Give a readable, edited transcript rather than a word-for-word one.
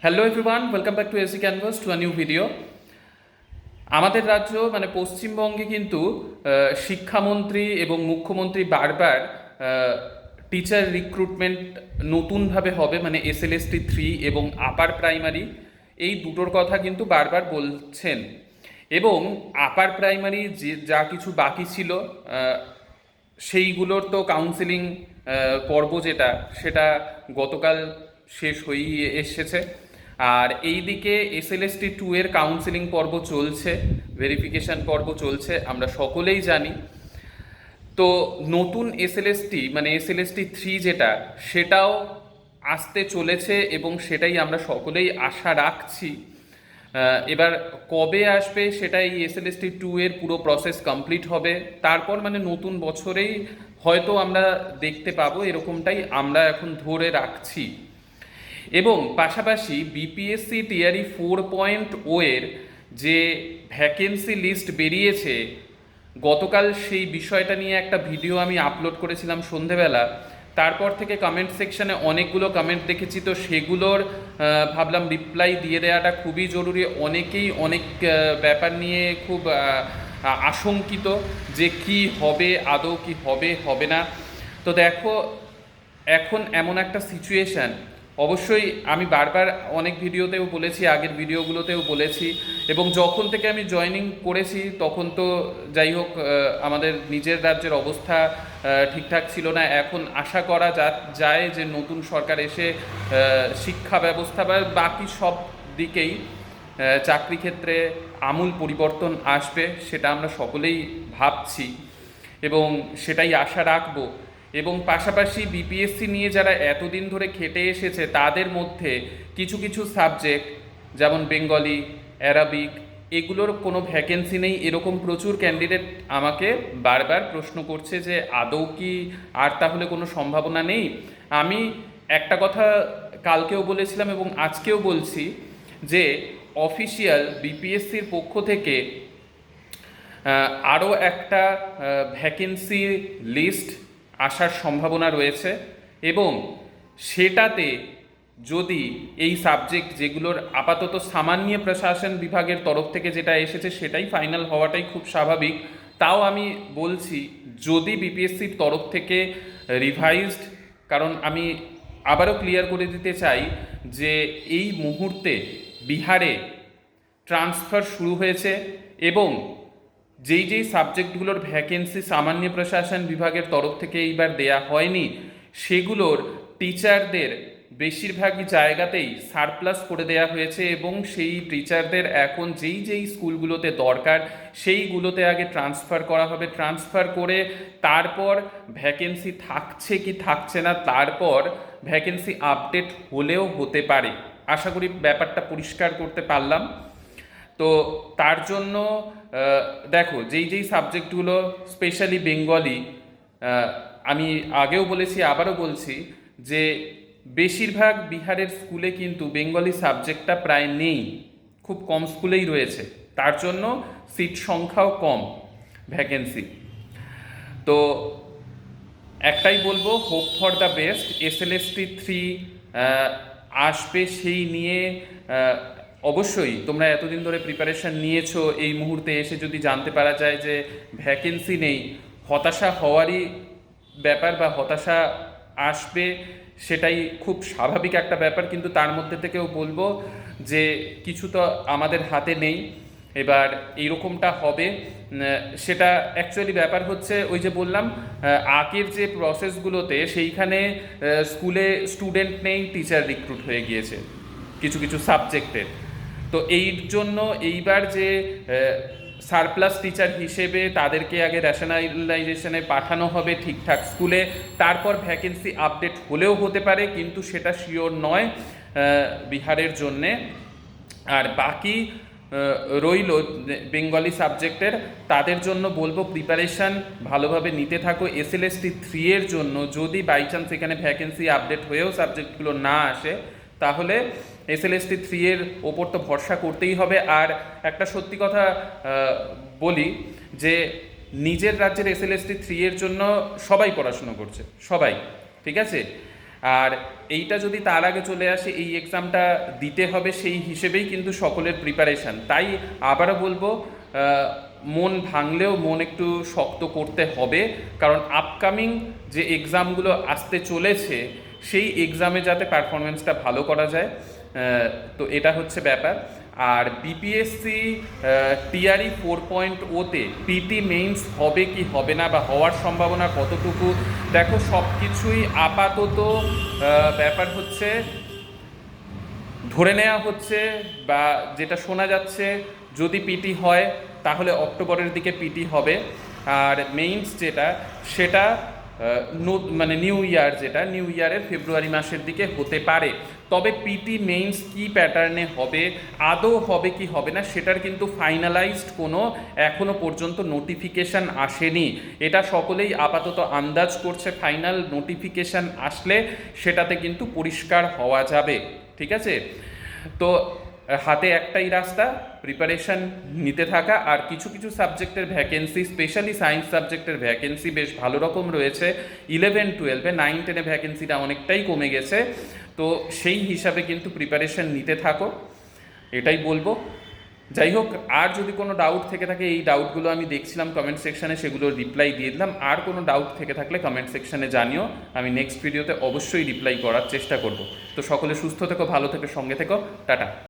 Hello everyone, welcome back to AC canvas to a new video. আমাদের রাজ্য মানে পশ্চিমবঙ্গে কিন্তু শিক্ষামন্ত্রী এবং মুখ্যমন্ত্রী বারবার টিচার রিক্রুটমেন্ট নতুনভাবে হবে, মানে এসএলএসটি 3 এবং আপার প্রাইমারি এই দুটোর কথা কিন্তু বারবার বলছেন। এবং আপার প্রাইমারি যে যা কিছু বাকি ছিল সেইগুলোর তো কাউন্সেলিং পর্ব সেটা গতকাল শেষ হয়েই এসেছে। আর এইদিকে এসএলএসটি 2 এর কাউন্সেলিং পর্ব চলছে, ভেরিফিকেশন পর্ব চলছে, আমরা সকলেই জানি। তো নতুন এসএলএসটি মানে এসএলএসটি 3 সেটাও আসতে চলেছে এবং সেটাই আমরা সকলেই আশা রাখছি। এবার কবে আসবে সেটা এই এসএলএসটি 2 এর পুরো প্রসেস কমপ্লিট হবে, তারপর মানে নতুন বছরেই হয়তো আমরা দেখতে পাবো, এরকমটাই আমরা এখন ধরে রাখছি। এবং পাশাপাশি বিপিএসসি টিআরই 4.0 এর যে ভ্যাকেন্সি লিস্ট বেরিয়েছে, গতকাল সেই বিষয়টা নিয়ে একটা ভিডিও আমি আপলোড করেছিলাম সন্ধেবেলা। তারপর থেকে কমেন্ট সেকশনে অনেকগুলো কমেন্ট দেখেছি, তো সেগুলোর ভাবলাম রিপ্লাই দিয়ে দেওয়াটা খুবই জরুরি। অনেকেই অনেক ব্যাপার নিয়ে খুব আশঙ্কিত যে কি হবে, আদৌ কি হবে হবে না। তো দেখো, এখন এমন একটা সিচুয়েশান, অবশ্যই আমি বারবার অনেক ভিডিওতেও বলেছি, আগের ভিডিওগুলোতেও বলেছি, এবং যখন থেকে আমি জয়েনিং করেছি তখন তো যাই হোক আমাদের নিজের রাজ্যের অবস্থা ঠিকঠাক ছিল না। এখন আশা করা যায় যে নতুন সরকার এসে শিক্ষা ব্যবস্থা বা বাকি সব দিকেই চাকরি ক্ষেত্রে আমূল পরিবর্তন আসবে, সেটা আমরা সকলেই ভাবছি এবং সেটাই আশা রাখবো। এবং পাশাপাশি বিপিএসসি নিয়ে যারা এতদিন ধরে খেটে এসেছে তাদের মধ্যে কিছু কিছু সাবজেক্ট যেমন বেঙ্গলি, অ্যারাবিক, এগুলোর কোনো ভ্যাকেন্সি নেই, এরকম প্রচুর ক্যান্ডিডেট আমাকে বারবার প্রশ্ন করছে যে আদৌ কি আর তাহলে কোনো সম্ভাবনা নেই। আমি একটা কথা কালকেও বলেছিলাম এবং আজকেও বলছি যে অফিসিয়াল বিপিএসসির পক্ষ থেকে আরও একটা ভ্যাকেন্সি লিস্ট আসার সম্ভাবনা রয়েছে এবং সেটাতে যদি এই সাবজেক্ট যেগুলোর আপাতত সামান্য প্রশাসন বিভাগের তরফ থেকে যেটা এসেছে সেটাই ফাইনাল হওয়াটাই খুব স্বাভাবিক, তাও আমি বলছি যদি বিপিএসসির তরফ থেকে রিভাইজড, কারণ আমি আবারও ক্লিয়ার করে দিতে চাই যে এই মুহূর্তে বিহারে ট্রান্সফার শুরু হয়েছে এবং যেই সাবজেক্টগুলোর ভ্যাকেন্সি সামান্য প্রশাসন বিভাগের তরফ থেকে এইবার দেয়া হয়নি, সেগুলোর টিচারদের বেশিরভাগই জায়গাতেই সারপ্লাস করে দেয়া হয়েছে এবং সেই টিচারদের এখন যেই স্কুলগুলোতে দরকার সেইগুলোতে আগে ট্রান্সফার করা হবে। ট্রান্সফার করে তারপর ভ্যাকেন্সি থাকছে কি থাকছে না, তারপর ভ্যাকেন্সি আপডেট হলেও হতে পারে। আশা করি ব্যাপারটা পরিষ্কার করতে পারলাম। তো তার জন্য দেখো, যেই সাবজেক্টগুলো স্পেশালি বেঙ্গলি, আমি আগেও বলেছি আবারও বলছি যে বেশিরভাগ বিহারের স্কুলে কিন্তু বেঙ্গলি সাবজেক্টটা প্রায় নেই, খুব কম স্কুলেই রয়েছে, তার জন্য সিট সংখ্যাও কম, ভ্যাকেন্সি। তো একটাই বলবো, hope for the best. SLST 3 আসবে, সেই নিয়ে অবশ্যই তোমরা এতদিন ধরে প্রিপারেশান নিয়েছো, এই মুহূর্তে এসে যদি জানতে পারা যায় যে ভ্যাকেন্সি নেই, হতাশা হওয়ারই ব্যাপার বা হতাশা আসবে, সেটাই খুব স্বাভাবিক একটা ব্যাপার। কিন্তু তার মধ্যে থেকেও বলবো যে কিছু তো আমাদের হাতে নেই, এবার এইরকমটা হবে। সেটা অ্যাকচুয়ালি ব্যাপার হচ্ছে ওই যে বললাম, আগের যে প্রসেসগুলোতে সেইখানে স্কুলে স্টুডেন্ট নেই, টিচার রিক্রুট হয়ে গিয়েছে কিছু কিছু সাবজেক্টের। তো এই জন্য এইবার যে সারপ্লাস টিচার হিসেবে তাদেরকে আগে রেশনালাইজেশনে পাঠানো হবে ঠিকঠাক স্কুলে, তারপর ভ্যাকেন্সি আপডেট হলেও হতে পারে, কিন্তু সেটা শিওর নয় বিহারের জন্যে। আর বাকি রইল বেঙ্গলি সাবজেক্টের, তাদের জন্য বলবো প্রিপারেশান ভালোভাবে নিতে থাকো। এসএলএসটি 3 এর জন্য যদি বাই চান্স এখানে ভ্যাকেন্সি আপডেট হয়েও সাবজেক্টগুলো না আসে, তাহলে এসএলএসটি 3 এর ওপর তো ভরসা করতেই হবে। আর একটা সত্যি কথা বলি যে নিজের রাজ্যের এসএলএসটি 3 এর জন্য সবাই পড়াশুনো করছে, সবাই, ঠিক আছে। আর এইটা যদি তার আগে চলে আসে, এই এক্সামটা দিতে হবে সেই হিসেবেই কিন্তু সকলের প্রিপারেশান। তাই আবারও বলবো, মন ভাঙলেও মন একটু শক্ত করতে হবে, কারণ আপকামিং যে এক্সামগুলো আসতে চলেছে সেই এক্সামে যাতে পারফরমেন্সটা ভালো করা যায়, তো এটা হচ্ছে ব্যাপার। আর বিপিএসসি টিআরই 4.0-তে পিটি মেইনস হবে কি হবে না, বা হওয়ার সম্ভাবনা কতটুকু, দেখো সব কিছুই আপাতত ব্যাপার হচ্ছে, ধরে নেওয়া হচ্ছে বা যেটা শোনা যাচ্ছে, যদি পিটি হয় তাহলে অক্টোবরের দিকে পিটি হবে। আর মেইনস যেটা সেটা মানে নিউ ইয়ারের ফেব্রুয়ারি মাসের দিকে হতে পারে। তবে পিটি মেইনস কি প্যাটার্নে হবে, আদৌ হবে কি হবে না, সেটার কিন্তু ফাইনালাইজড কোনো এখনো পর্যন্ত নোটিফিকেশান আসেনি। এটা সকলেই আপাতত আন্দাজ করছে, ফাইনাল নোটিফিকেশান আসলে সেটাতে কিন্তু পরিষ্কার হওয়া যাবে। ঠিক আছে, তো হাতে একটাই রাস্তা, প্রিপারেশন নিতে থাকা। আর কিছু কিছু সাবজেক্টের ভ্যাকেন্সি, স্পেশালি সায়েন্স সাবজেক্টের ভ্যাকেন্সি বেশ ভালো রকম রয়েছে 11-12-এ, 9-10-এ ভ্যাকেন্সিটা অনেকটাই কমে গেছে, তো সেই হিসাবে কিন্তু প্রিপারেশন নিতে থাকো, এটাই বলবো। যাই হোক, আর যদি কোনো ডাউট থেকে থাকে, এই ডাউটগুলো আমি দেখছিলাম কমেন্ট সেকশানে, সেগুলো রিপ্লাই দিয়ে দিলাম। আর কোনো ডাউট থেকে থাকলে কমেন্ট সেকশানে জানিও, আমি নেক্সট ভিডিওতে অবশ্যই রিপ্লাই করার চেষ্টা করব। তো সকলে সুস্থ থেকো, ভালো থেকো, সঙ্গে থেকো, টাটা।